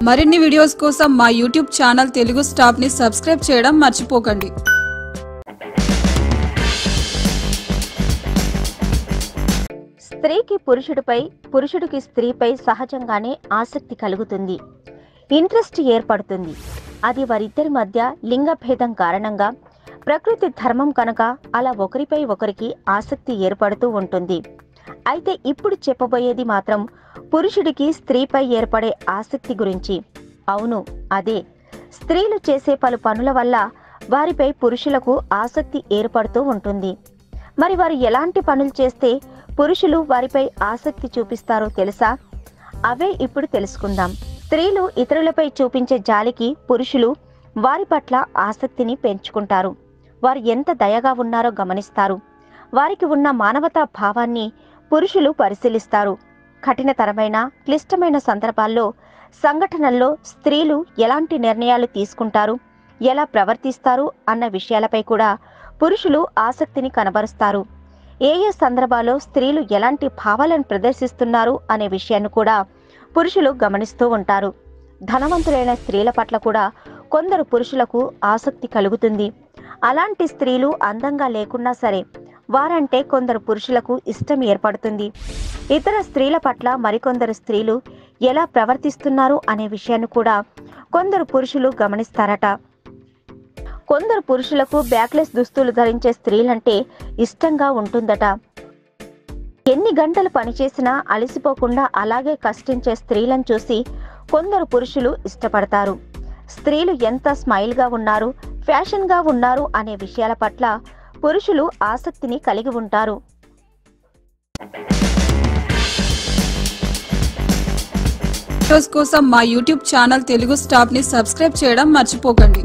మరిన్ని వీడియోస్ కోసం మా యూట్యూబ్ ఛానల్ తెలుగు స్టాప్ ని సబ్స్క్రైబ్ చేయడం మర్చిపోకండి। స్త్రీకి పురుషుడిపై, పురుషుడికి స్త్రీపై సహజంగానే ఆసక్తి కలుగుతుంది, ఇంట్రెస్ట్ ఏర్పడుతుంది। అది వారిద్దరి మధ్య లింగ భేదం కారణంగా, ప్రకృతి ధర్మం కనుక అలా ఒకరిపై ఒకరికి ఆసక్తి ఏర్పడుతూ ఉంటుంది। అయితే ఇప్పుడు చెప్పబోయేది మాత్రం పురుషుడికి స్త్రీపై ఏర్పడే ఆసక్తి గురించి। అవును, అదే స్త్రీలు చేసే పలు పనుల వల్ల వారిపై పురుషులకు ఆసక్తి ఏర్పడుతూ ఉంటుంది। మరి వారు ఎలాంటి పనులు చేస్తే పురుషులు వారిపై ఆసక్తి చూపిస్తారో తెలుసా? అవే ఇప్పుడు తెలుసుకుందాం। స్త్రీలు ఇతరులపై చూపించే జాలికి పురుషులు వారి పట్ల ఆసక్తిని పెంచుకుంటారు। వారు ఎంత దయగా ఉన్నారో గమనిస్తారు। వారికి ఉన్న మానవతా భావాన్ని పురుషులు పరిశీలిస్తారు। కఠినతరమైన, క్లిష్టమైన సందర్భాల్లో, సంఘటనల్లో స్త్రీలు ఎలాంటి నిర్ణయాలు తీసుకుంటారు, ఎలా ప్రవర్తిస్తారు అన్న విషయాలపై కూడా పురుషులు ఆసక్తిని కనబరుస్తారు। ఏ సందర్భాల్లో స్త్రీలు ఎలాంటి భావాలను ప్రదర్శిస్తున్నారు అనే విషయాన్ని కూడా పురుషులు గమనిస్తూ ఉంటారు। ధనవంతులైన స్త్రీల పట్ల కూడా కొందరు పురుషులకు ఆసక్తి కలుగుతుంది। అలాంటి స్త్రీలు అందంగా లేకున్నా సరే వారంటే కొందరు పురుషులకు ఇష్టం ఏర్పడుతుంది। ఇతర స్త్రీల పట్ల మరికొందరు స్త్రీలు ఎలా ప్రవర్తిస్తున్నారు అనే విషయాన్ని కూడా కొందరు పురుషులు గమనిస్తారట। కొందరు పురుషులకు బ్యాక్లెస్ దుస్తులు ధరించే స్త్రీలంటే ఇష్టంగా ఉంటుందట। ఎన్ని గంటలు పనిచేసినా అలసిపోకుండా అలాగే కష్టించే స్త్రీలను చూసి కొందరు పురుషులు ఇష్టపడతారు। స్త్రీలు ఎంత స్మైల్గా ఉన్నారు, ఫ్యాషన్గా ఉన్నారు అనే విషయాల పట్ల పురుషులు ఆసక్తిని కలిగి ఉంటారు। వీడియోస్ కోసం మా యూట్యూబ్ ఛానల్ తెలుగు స్టాప్ ని సబ్స్క్రైబ్ చేయడం మర్చిపోకండి।